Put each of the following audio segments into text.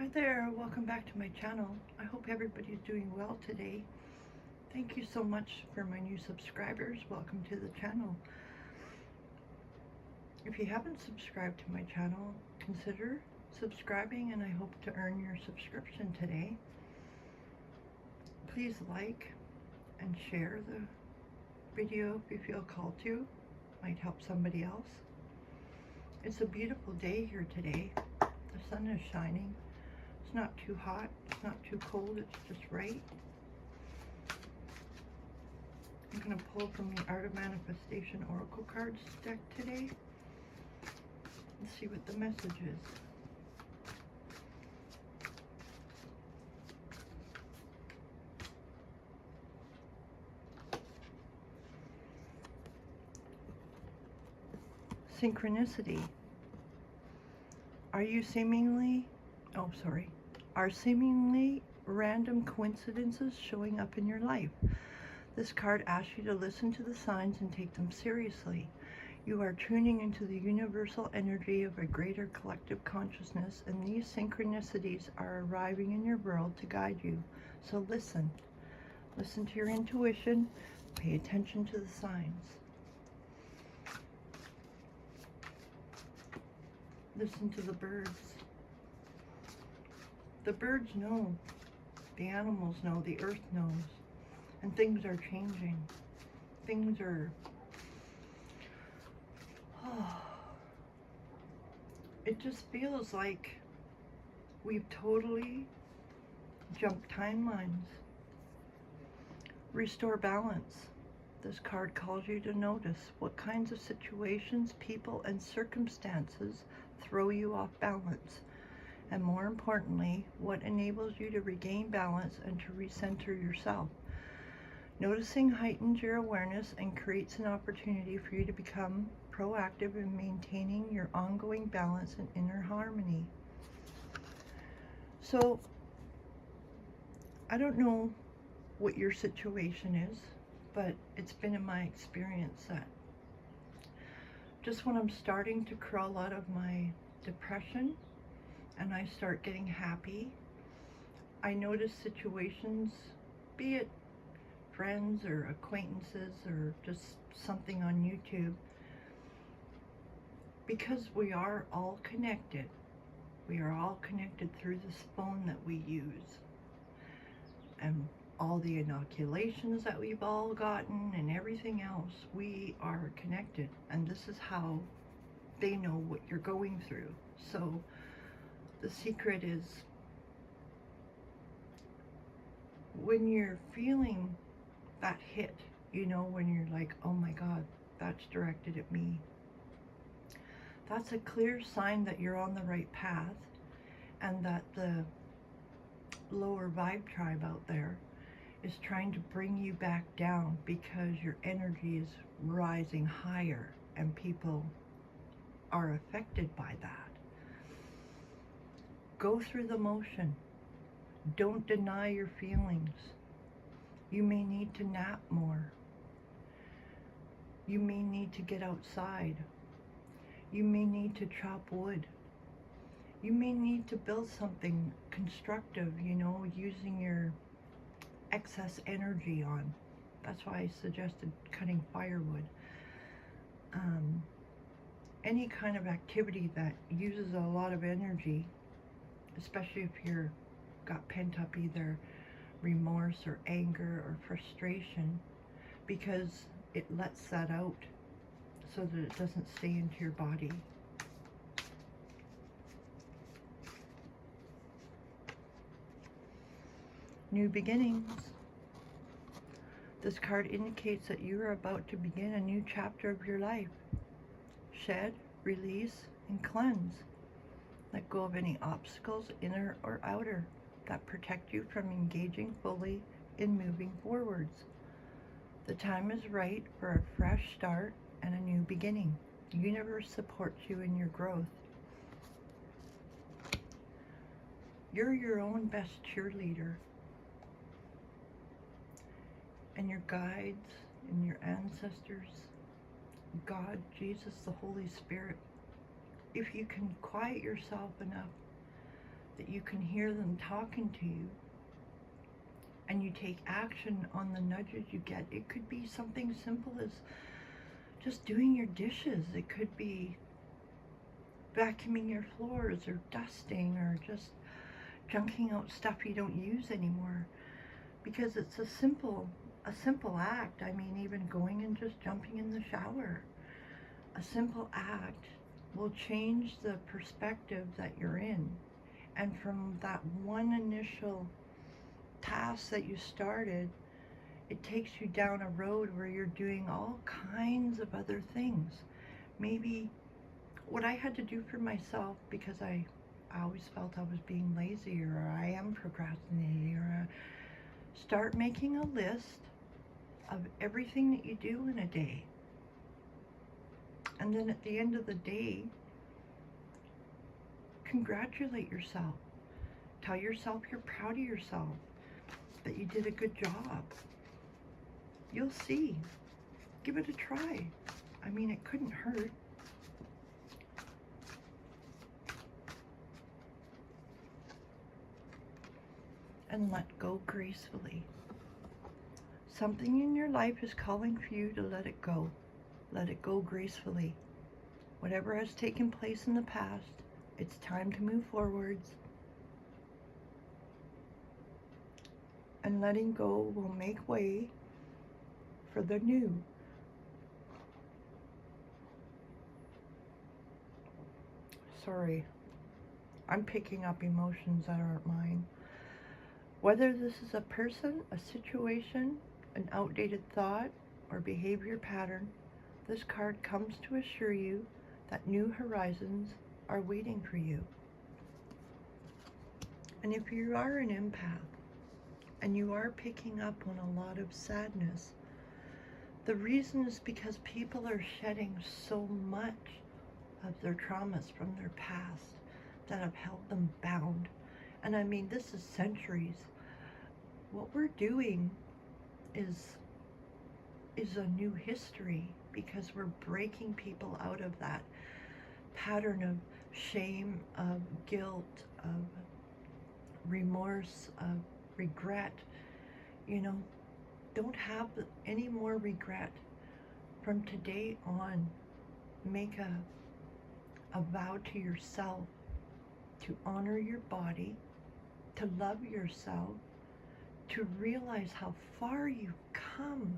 Hi there, welcome back to my channel. I hope everybody's doing well today. Thank you so much for my new subscribers. Welcome to the channel. If you haven't subscribed to my channel, consider subscribing, and I hope to earn your subscription today. Please like and share the video if you feel called to. Might help somebody else. It's a beautiful day here today. The sun is shining. It's not too hot, it's not too cold, it's just right. I'm going to pull from the Art of Manifestation Oracle cards deck today and see what the message is. Synchronicity. Are seemingly random coincidences showing up in your life? This card asks you to listen to the signs and take them seriously. You are tuning into the universal energy of a greater collective consciousness, and these synchronicities are arriving in your world to guide you. So listen. Listen to your intuition. Pay attention to the signs. Listen to the birds. The birds know. The animals know. The earth knows. And things are changing. Things are... It just feels like we've totally jumped timelines. Restore balance. This card calls you to notice what kinds of situations, people, and circumstances throw you off balance. And more importantly, what enables you to regain balance and to recenter yourself. Noticing heightens your awareness and creates an opportunity for you to become proactive in maintaining your ongoing balance and inner harmony. So, I don't know what your situation is, but it's been in my experience that just when I'm starting to crawl out of my depression and I start getting happy, I notice situations, be it friends or acquaintances or just something on YouTube, because we are all connected. We are all connected through this phone that we use, and all the inoculations that we've all gotten and everything else. We are connected, and this is how they know what you're going through. So the secret is, when you're feeling that hit, you know, when you're like, oh my God, that's directed at me, that's a clear sign that you're on the right path, and that the lower vibe tribe out there is trying to bring you back down, because your energy is rising higher and people are affected by that. Go through the motion. Don't deny your feelings. You may need to nap more. You may need to get outside. You may need to chop wood. You may need to build something constructive, you know, using your excess energy on. That's why I suggested cutting firewood. Any kind of activity that uses a lot of energy, especially if you're got pent up either remorse or anger or frustration, because it lets that out so that it doesn't stay into your body. New beginnings. This card indicates that you are about to begin a new chapter of your life. Shed, release, and cleanse. Let go of any obstacles, inner or outer, that protect you from engaging fully in moving forwards. The time is right for a fresh start and a new beginning. The universe supports you in your growth. You're your own best cheerleader. And your guides and your ancestors, God, Jesus, the Holy Spirit, if you can quiet yourself enough that you can hear them talking to you, and you take action on the nudges you get. It could be something simple as just doing your dishes. It could be vacuuming your floors, or dusting, or just junking out stuff you don't use anymore. Because it's a simple act. I mean, even going and just jumping in the shower. A simple act will change the perspective that you're in. And from that one initial task that you started, it takes you down a road where you're doing all kinds of other things. Maybe what I had to do for myself, because I always felt I was being lazy, or I am procrastinating, or start making a list of everything that you do in a day. And then at the end of the day, congratulate yourself. Tell yourself you're proud of yourself, that you did a good job. You'll see. Give it a try. I mean, it couldn't hurt. And let go gracefully. Something in your life is calling for you to let it go. Let it go gracefully. Whatever has taken place in the past, it's time to move forwards. And letting go will make way for the new. Sorry, I'm picking up emotions that aren't mine. Whether this is a person, a situation, an outdated thought, or behavior pattern, this card comes to assure you that new horizons are waiting for you. And if you are an empath, and you are picking up on a lot of sadness, the reason is because people are shedding so much of their traumas from their past that have held them bound. And I mean, this is centuries. What we're doing is a new history, because we're breaking people out of that pattern of shame, of guilt, of remorse, of regret. You know, don't have any more regret. From today on, make a vow to yourself to honor your body, to love yourself, to realize how far you've come.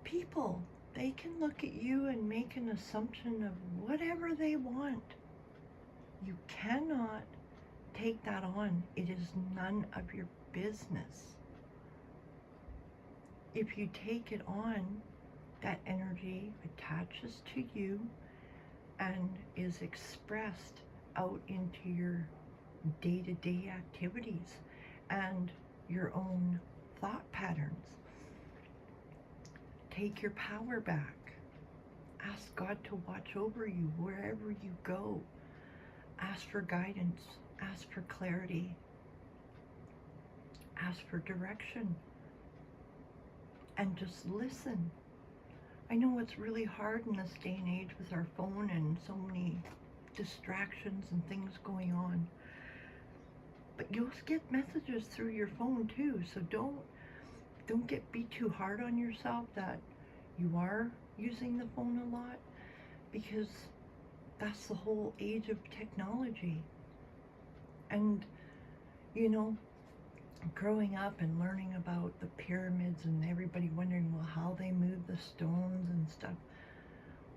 People, they can look at you and make an assumption of whatever they want. You cannot take that on. It is none of your business. If you take it on, that energy attaches to you and is expressed out into your day-to-day activities and your own thought patterns. Take your power back. Ask God to watch over you wherever you go. Ask for guidance. Ask for clarity. Ask for direction. And just listen. I know it's really hard in this day and age with our phone and so many distractions and things going on. But you'll get messages through your phone too, so don't be too hard on yourself that you are using the phone a lot, because that's the whole age of technology. And you know, growing up and learning about the pyramids and everybody wondering, well, how they move the stones and stuff.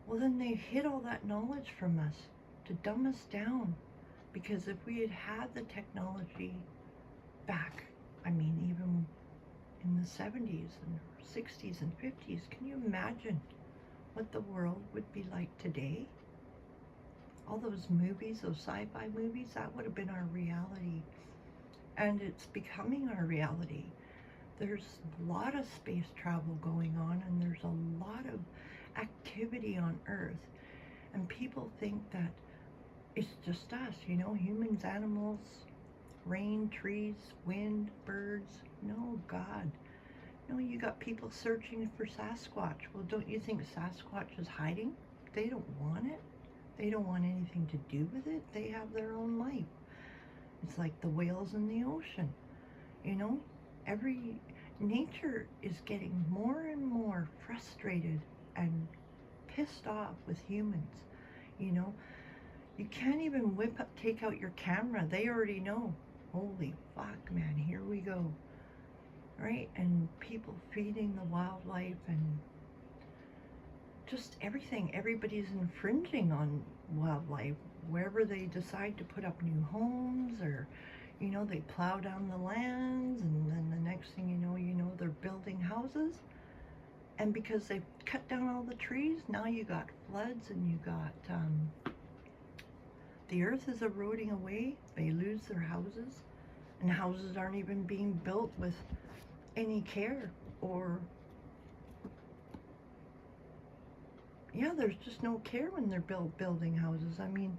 Well, then they hid all that knowledge from us to dumb us down. Because if we had had the technology back, I mean, even in the 70s and 60s and 50s, can you imagine what the world would be like today? All those movies, those sci-fi movies, that would have been our reality. And it's becoming our reality. There's a lot of space travel going on, and there's a lot of activity on Earth. And people think that it's just us, you know, humans, animals, rain, trees, wind, birds. No, God. No, you got people searching for Sasquatch. Well, don't you think Sasquatch is hiding? They don't want it. They don't want anything to do with it. They have their own life. It's like the whales in the ocean. You know, nature is getting more and more frustrated and pissed off with humans. You know, you can't even take out your camera. They already know. Holy fuck, man, here we go. Right? And people feeding the wildlife and just everything. Everybody's infringing on wildlife wherever they decide to put up new homes, or you know, they plow down the lands, and then the next thing you know they're building houses. And because they've cut down all the trees, now you got floods, and you got the earth is eroding away. They lose their houses, and houses aren't even being built with any care, or yeah, there's just no care when they're building houses. I mean,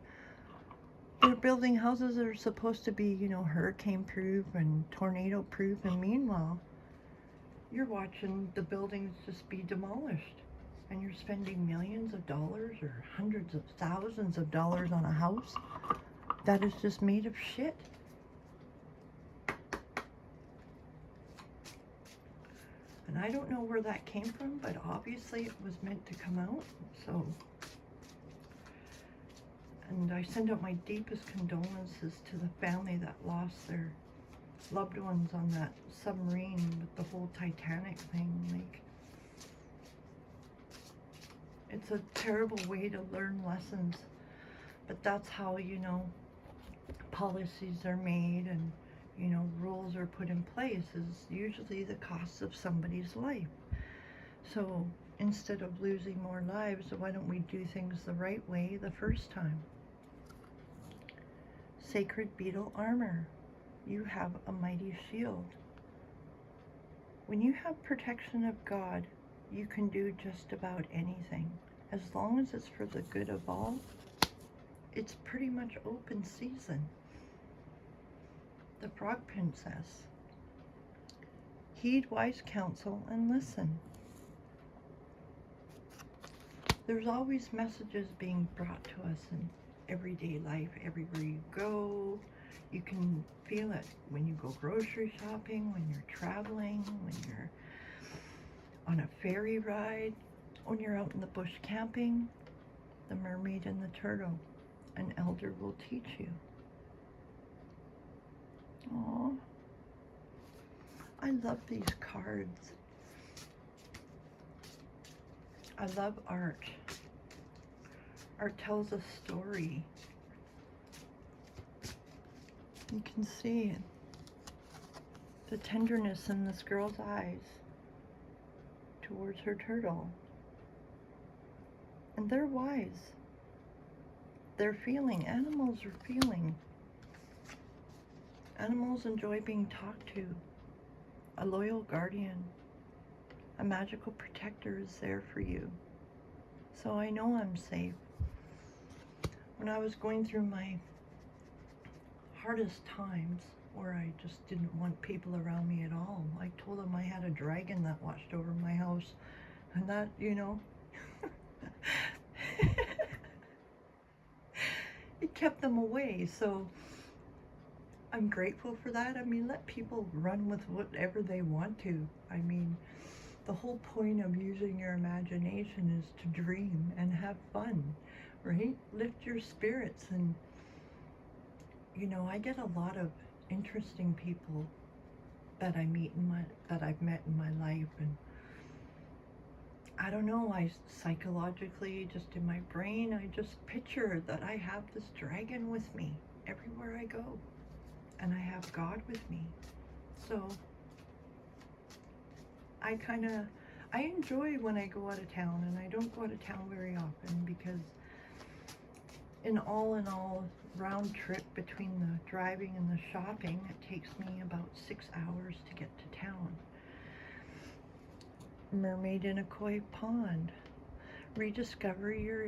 they're building houses that are supposed to be, you know, hurricane proof and tornado proof, and meanwhile you're watching the buildings just be demolished, and you're spending millions of dollars or hundreds of thousands of dollars on a house that is just made of shit. And I don't know where that came from, but obviously it was meant to come out. So, and I send out my deepest condolences to the family that lost their loved ones on that submarine with the whole Titanic thing. Like, it's a terrible way to learn lessons, but that's how, you know, policies are made and, you know, rules are put in place, is usually the cost of somebody's life. So instead of losing more lives, why don't we do things the right way the first time? Sacred beetle armor. You have a mighty shield. When you have protection of God, you can do just about anything. As long as it's for the good of all, it's pretty much open season. The Frog Princess. Heed wise counsel and listen. There's always messages being brought to us in everyday life. Everywhere you go, you can feel it. When you go grocery shopping, when you're traveling, when you're on a ferry ride, when you're out in the bush camping. The mermaid and the turtle. An elder will teach you. Aww. I love these cards. I love art. Art tells a story. You can see it. The tenderness in this girl's eyes towards her turtle. And they're wise. They're feeling. Animals are feeling. Animals enjoy being talked to. A loyal guardian, a magical protector is there for you. So I know I'm safe. When I was going through my hardest times, where I just didn't want people around me at all, I told them I had a dragon that watched over my house, and that, you know, it kept them away. So I'm grateful for that. I mean, let people run with whatever they want to. I mean, the whole point of using your imagination is to dream and have fun, right? Lift your spirits. And, you know, I get a lot of interesting people that I've met in my life. And I don't know, I psychologically, just in my brain, I just picture that I have this dragon with me everywhere I go. And I have God with me. So I enjoy when I go out of town, and I don't go out of town very often, because in all, round trip between the driving and the shopping, it takes me about 6 hours to get to town. Mermaid in a koi pond. Rediscover your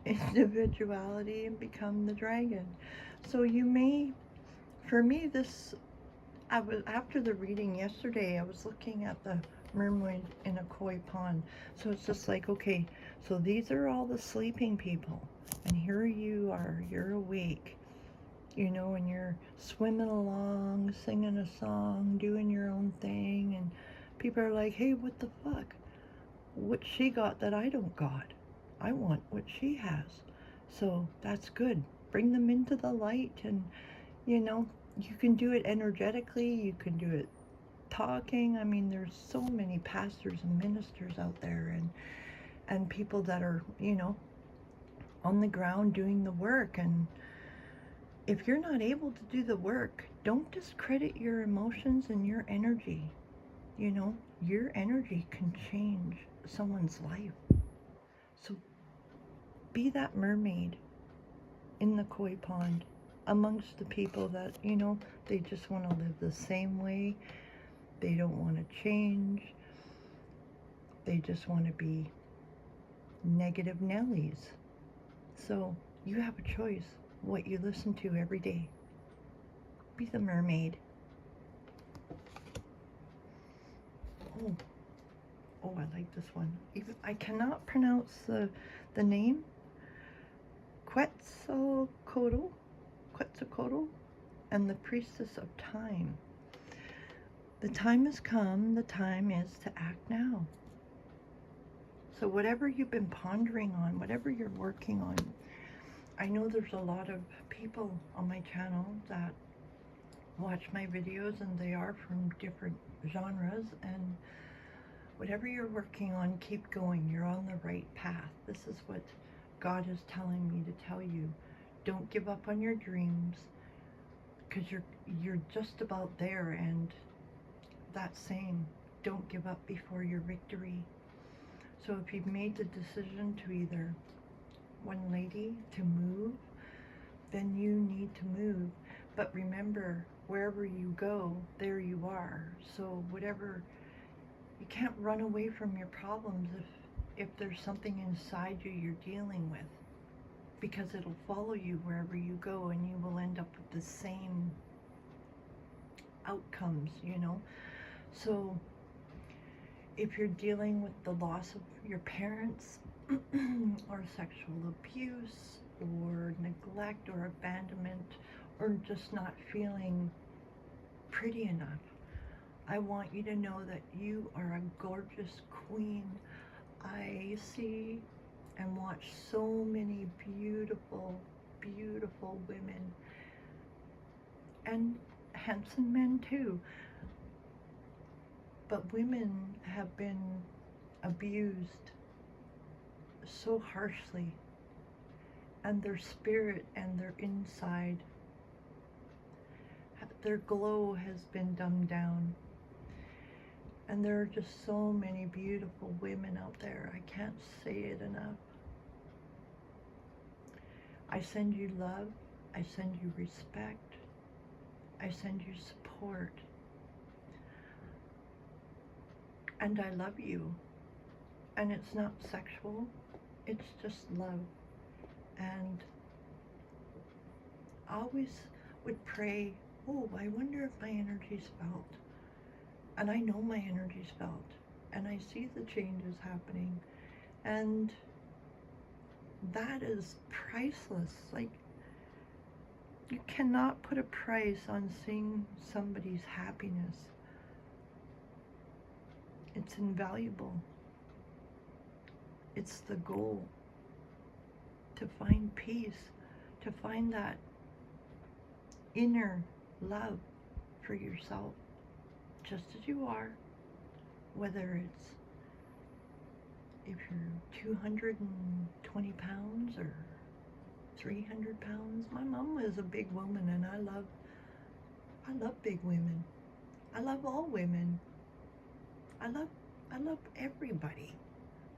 individuality and become the dragon. So you may, for me, after the reading yesterday, I was looking at the mermaid in a koi pond. So it's just like, okay, so these are all the sleeping people. And here you are, you're awake, you know, and you're swimming along, singing a song, doing your own thing, and people are like, hey, what the fuck? What she got that I don't got? I want what she has. So that's good. Bring them into the light, and, you know, you can do it energetically, you can do it talking. I mean, there's so many pastors and ministers out there, and people that are, you know, on the ground doing the work. And if you're not able to do the work, don't discredit your emotions and your energy. You know, your energy can change someone's life. So be that mermaid in the koi pond amongst the people that, you know, they just want to live the same way. They don't want to change. They just want to be negative Nellies. So you have a choice what you listen to every day. Be the mermaid. Oh, I like this one. Even I cannot pronounce the name. Quetzalcoatl, and the Priestess of Time. The time has come. The time is to act now. So whatever you've been pondering on, whatever you're working on, I know there's a lot of people on my channel that watch my videos, and they are from different genres, and whatever you're working on, keep going. You're on the right path. This is what God is telling me to tell you. Don't give up on your dreams, because you're just about there. And that saying, don't give up before your victory. So if you've made the decision to either, one lady, to move, then you need to move. But remember, wherever you go, there you are. So whatever, you can't run away from your problems if there's something inside you you're dealing with, because it'll follow you wherever you go, and you will end up with the same outcomes, you know. So if you're dealing with the loss of your parents, or sexual abuse, or neglect, or abandonment, or just not feeling pretty enough, I want you to know that you are a gorgeous queen. I see and watch so many beautiful, beautiful women, and handsome men too. But women have been abused so harshly, and their spirit and their inside, their glow has been dumbed down. And there are just so many beautiful women out there. I can't say it enough. I send you love. I send you respect. I send you support. And I love you. And it's not sexual. It's just love. And I always would pray, oh, I wonder if my energy's felt. And I know my energy's felt. And I see the changes happening. And that is priceless. Like, you cannot put a price on seeing somebody's happiness. It's invaluable. It's the goal. To find peace. To find that inner love for yourself. Just as you are. Whether it's, if you're 220 pounds or 300 pounds. My mom was a big woman, and I love big women. I love all women. I love everybody,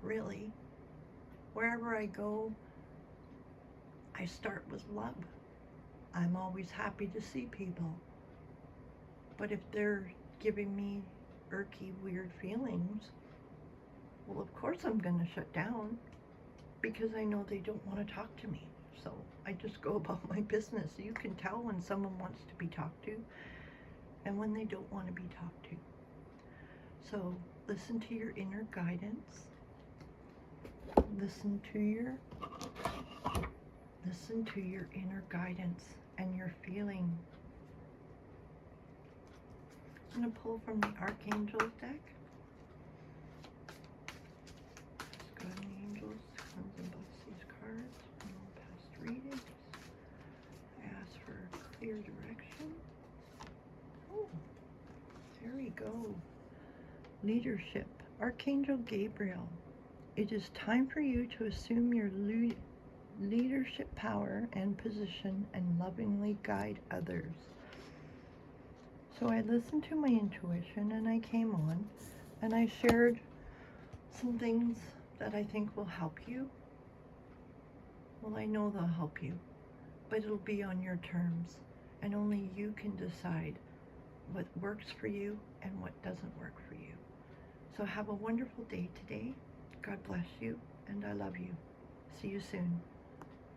really. Wherever I go, I start with love. I'm always happy to see people. But if they're giving me irky, weird feelings, well, of course I'm going to shut down, because I know they don't want to talk to me. So I just go about my business. You can tell when someone wants to be talked to and when they don't want to be talked to. So listen to your inner guidance. Listen to your Listen to your inner guidance and your feeling. I'm going to pull from the Archangel's deck. Good angels, comes and bless these cards from all past readings. I ask for clear direction. Oh, there we go. Leadership. Archangel Gabriel. It is time for you to assume your leadership power and position and lovingly guide others. So I listened to my intuition and I came on and I shared some things that I think will help you. Well, I know they'll help you, but it'll be on your terms, and only you can decide what works for you and what doesn't work for you. So have a wonderful day today. God bless you, and I love you. See you soon.